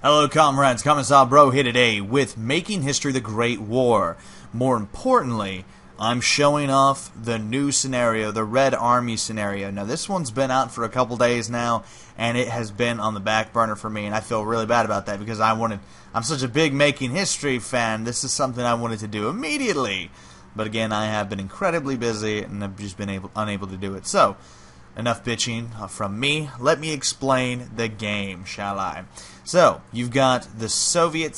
Hello comrades, Commissar Bro here today with Making History the Great War. More importantly, I'm showing off the new scenario, the Red Army scenario. Now this one's been out for a couple days now, and it has been on the back burner for me, and I feel really bad about that because I'm such a big Making History fan. This is something I wanted to do immediately. But again, I have been incredibly busy, and I've just been unable to do it. So, enough bitching from me. Let me explain the game, shall I? So, you've got the Soviet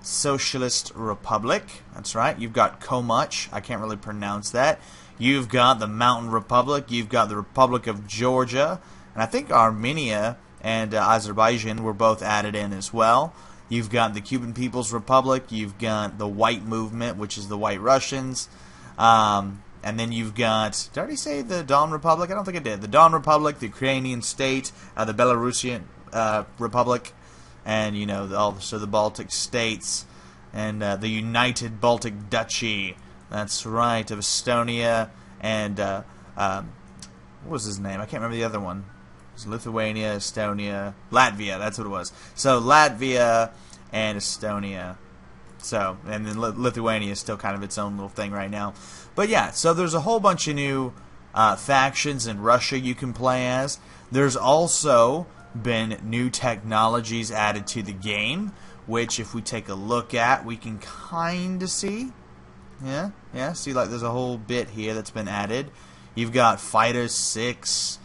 Socialist Republic. That's right. You've got Komuch. I can't really pronounce that. You've got the Mountain Republic. You've got the Republic of Georgia. And I think Armenia and Azerbaijan were both added in as well. You've got the Cuban People's Republic. You've got the White Movement, which is the White Russians. And then you've got, did I already say the Don Republic? I don't think I did. The Don Republic, the Ukrainian state, the Belarusian Republic, and, you know, also the Baltic states, and the United Baltic Duchy. That's right, of Estonia, and, what was his name? I can't remember the other one. It was Lithuania, Estonia, Latvia, that's what it was. So, Latvia and Estonia. So, and then Lithuania is still kind of its own little thing right now. But yeah, so there's a whole bunch of new factions in Russia you can play as. There's also been new technologies added to the game, which if we take a look at, we can kind of see. Yeah, see, like there's a whole bit here that's been added. You've got Fighter 6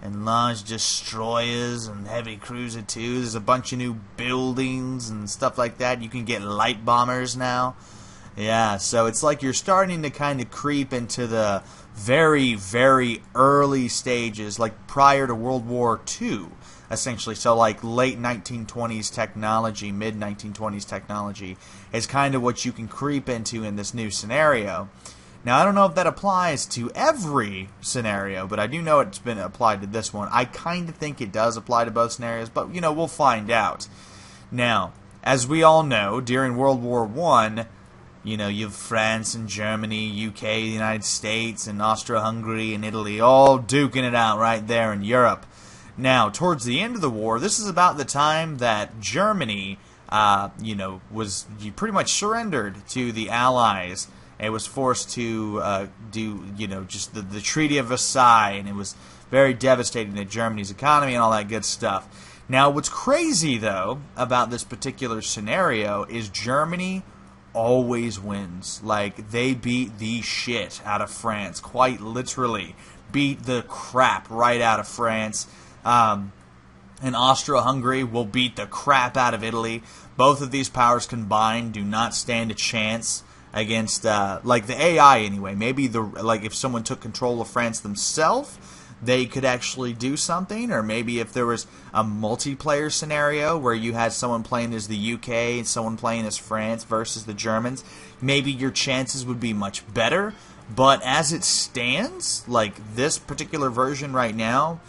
and large destroyers and heavy cruiser 2. There's a bunch of new buildings and stuff like that. You can get light bombers now. Yeah, so it's like you're starting to kind of creep into the very, very early stages, like prior to World War II, essentially. So like late 1920s technology, mid 1920s technology is kind of what you can creep into in this new scenario. Now, I don't know if that applies to every scenario, but I do know it's been applied to this one. I kind of think it does apply to both scenarios, but, you know, we'll find out. Now, as we all know, during World War I, you know, you have France and Germany, UK, the United States, and Austria-Hungary and Italy all duking it out right there in Europe. Now, towards the end of the war, this is about the time that Germany, you know, you pretty much surrendered to the Allies. It was forced to do, you know, just the Treaty of Versailles, and it was very devastating to Germany's economy and all that good stuff. Now, what's crazy, though, about this particular scenario is Germany always wins. Like, they beat the shit out of France, quite literally. Beat the crap right out of France. And Austria-Hungary will beat the crap out of Italy. Both of these powers combined do not stand a chance against, like, the AI anyway. Maybe, like, if someone took control of France themselves, they could actually do something. Or maybe if there was a multiplayer scenario where you had someone playing as the UK and someone playing as France versus the Germans, maybe your chances would be much better. But as it stands, like this particular version right now,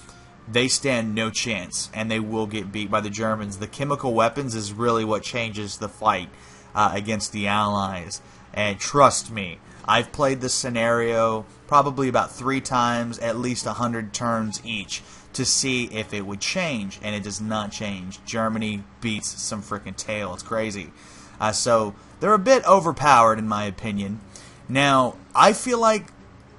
they stand no chance, and they will get beat by the Germans. The chemical weapons is really what changes the fight against the Allies. And trust me, I've played this scenario probably about 3 times, at least 100 turns each, to see if it would change, and it does not change. Germany beats some freaking tail. It's crazy. So they're a bit overpowered, in my opinion. Now, I feel like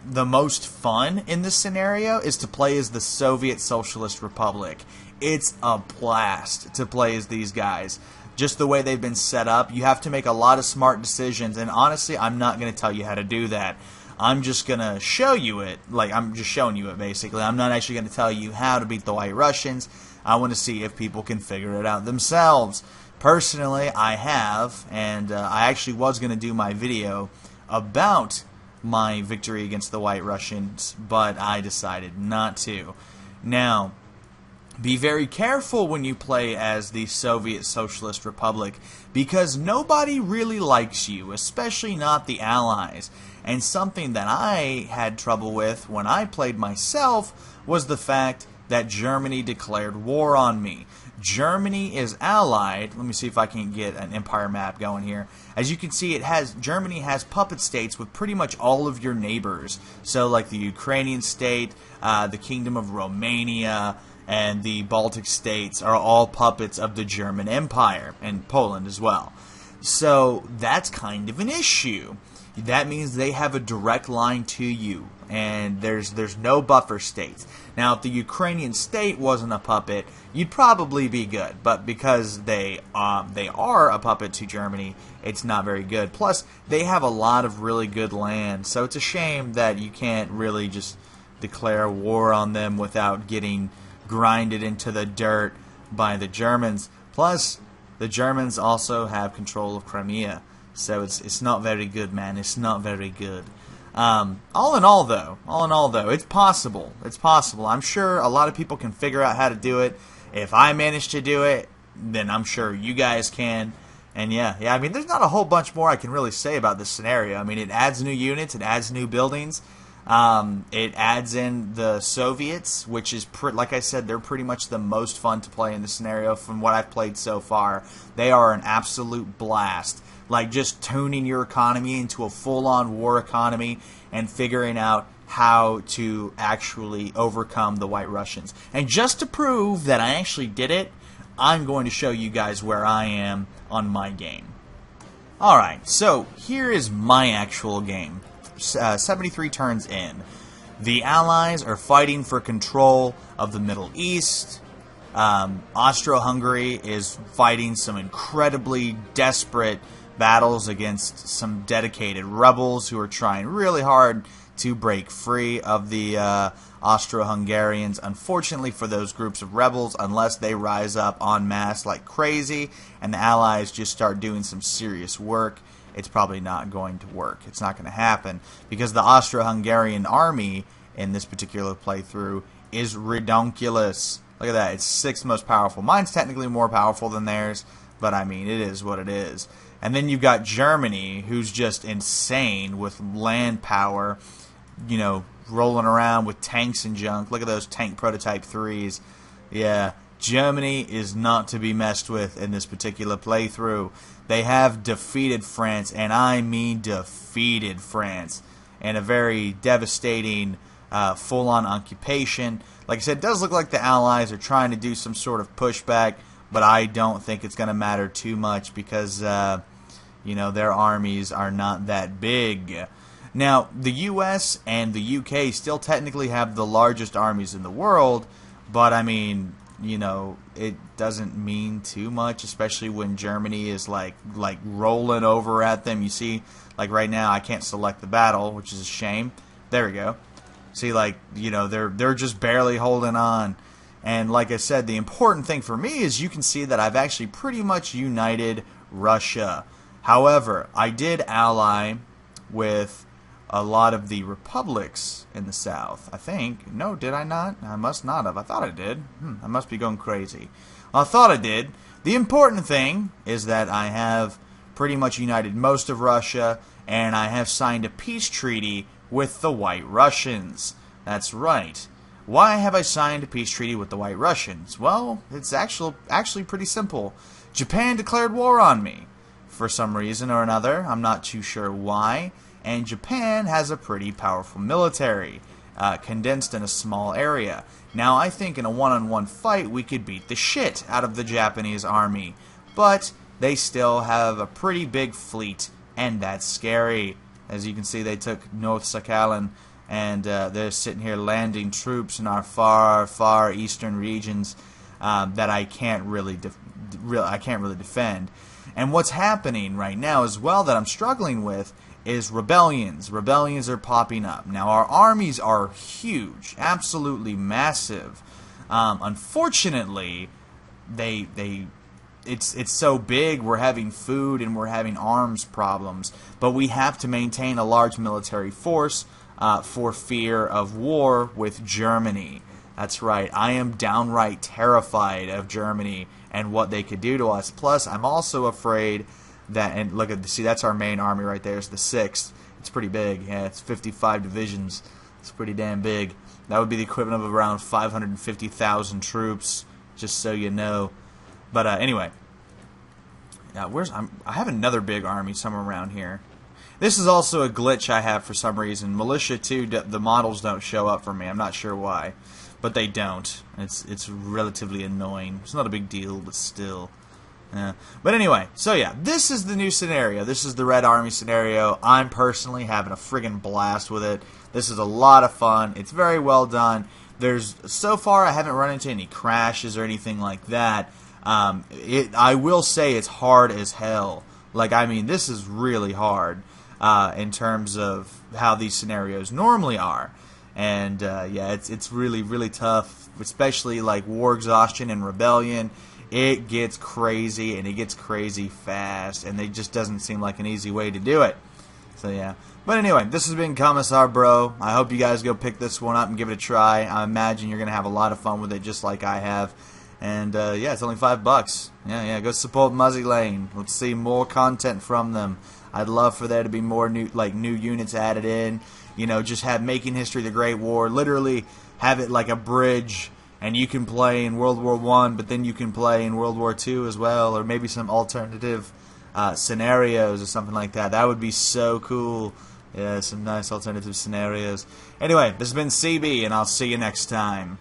the most fun in this scenario is to play as the Soviet Socialist Republic. It's a blast to play as these guys. Just the way they've been set up, you have to make a lot of smart decisions, and honestly, I'm not going to tell you how to do that. I'm just going to show you it. Like, I'm just showing you it, basically. I'm not actually going to tell you how to beat the White Russians. I want to see if people can figure it out themselves. Personally, I have, and I actually was going to do my video about my victory against the White Russians, but I decided not to. Now, be very careful when you play as the Soviet Socialist Republic, because nobody really likes you, especially not the Allies. And something that I had trouble with when I played myself was the fact that Germany declared war on me. Germany is allied. Let me see if I can get an empire map going here. As you can see, Germany has puppet states with pretty much all of your neighbors. So like the Ukrainian state, the Kingdom of Romania, and the Baltic states are all puppets of the German Empire, and Poland as well. So that's kind of an issue. That means they have a direct line to you, and there's no buffer states. Now, if the Ukrainian state wasn't a puppet, you'd probably be good, but because they are a puppet to Germany, it's not very good. Plus, they have a lot of really good land, so it's a shame that you can't really just declare war on them without getting grinded into the dirt by the Germans. Plus, the Germans also have control of Crimea. So it's not very good, man. It's not very good. All in all, though, it's possible. It's possible. I'm sure a lot of people can figure out how to do it. If I manage to do it, then I'm sure you guys can. And yeah, I mean, there's not a whole bunch more I can really say about this scenario. I mean, it adds new units, it adds new buildings. It adds in the Soviets, which is, like I said, they're pretty much the most fun to play in this scenario from what I've played so far. They are an absolute blast. Like just tuning your economy into a full-on war economy and figuring out how to actually overcome the White Russians. And just to prove that I actually did it, I'm going to show you guys where I am on my game. Alright, so here is my actual game. 73 turns in. The Allies are fighting for control of the Middle East. Austro-Hungary is fighting some incredibly desperate battles against some dedicated rebels who are trying really hard to break free of the Austro-Hungarians. Unfortunately for those groups of rebels, unless they rise up en masse like crazy and the Allies just start doing some serious work, it's probably not going to work. It's not going to happen because the Austro-Hungarian army in this particular playthrough is redonkulous. Look at that. It's 6th most powerful. Mine's technically more powerful than theirs, but I mean, it is what it is. And then you've got Germany, who's just insane with land power, you know, rolling around with tanks and junk. Look at those tank prototype 3s. Yeah, Germany is not to be messed with in this particular playthrough. They have defeated France, and I mean defeated France, in a very devastating full-on occupation. Like I said, it does look like the Allies are trying to do some sort of pushback, but I don't think it's going to matter too much because, you know, their armies are not that big. Now, the U.S. and the U.K. still technically have the largest armies in the world, but, I mean, you know, it doesn't mean too much, especially when Germany is, like rolling over at them. You see, like, right now, I can't select the battle, which is a shame. There we go. See, like, you know, they're just barely holding on. And like I said, the important thing for me is you can see that I've actually pretty much united Russia. However, I did ally with a lot of the republics in the south, I think. No, did I not? I must not have. I thought I did. I must be going crazy. Well, I thought I did. The important thing is that I have pretty much united most of Russia, and I have signed a peace treaty with the White Russians. That's right. Why have I signed a peace treaty with the White Russians? Well, it's actually pretty simple. Japan declared war on me for some reason or another. I'm not too sure why. And Japan has a pretty powerful military, condensed in a small area. Now, I think in a one-on-one fight, we could beat the shit out of the Japanese army. But they still have a pretty big fleet, and that's scary. As you can see, they took North Sakhalin, and they're sitting here landing troops in our far, far eastern regions that I can't really defend. And what's happening right now as well that I'm struggling with is rebellions. Rebellions are popping up. Now, our armies are huge, absolutely massive. Unfortunately, it's so big, we're having food and we're having arms problems. But we have to maintain a large military force for fear of war with Germany. That's right. I am downright terrified of Germany and what they could do to us. Plus, I'm also afraid that, and look at, see, that's our main army right there. It's the 6th. It's pretty big. Yeah, it's 55 divisions. It's pretty damn big. That would be the equivalent of around 550,000 troops, just so you know. But anyway, I have another big army somewhere around here. This is also a glitch I have for some reason. Militia 2, the models don't show up for me. I'm not sure why. but they don't. It's relatively annoying. It's not a big deal, but still. Yeah. But anyway, so yeah, this is the new scenario. This is the Red Army scenario. I'm personally having a friggin' blast with it. This is a lot of fun. It's very well done. So far I haven't run into any crashes or anything like that. I will say it's hard as hell. Like, I mean, this is really hard in terms of how these scenarios normally are. And yeah, it's really, really tough, especially like War Exhaustion and Rebellion. It gets crazy, and it gets crazy fast, and it just doesn't seem like an easy way to do it. So yeah. But anyway, this has been Commissar Bro. I hope you guys go pick this one up and give it a try. I imagine you're going to have a lot of fun with it, just like I have. And yeah, it's only $5. Yeah, go support Muzzy Lane. Let's see more content from them. I'd love for there to be more new units added in. You know, just have Making History the Great War. Literally have it like a bridge, and you can play in World War I, but then you can play in World War II as well, or maybe some alternative scenarios or something like that. That would be so cool. Yeah, some nice alternative scenarios. Anyway, this has been CB, and I'll see you next time.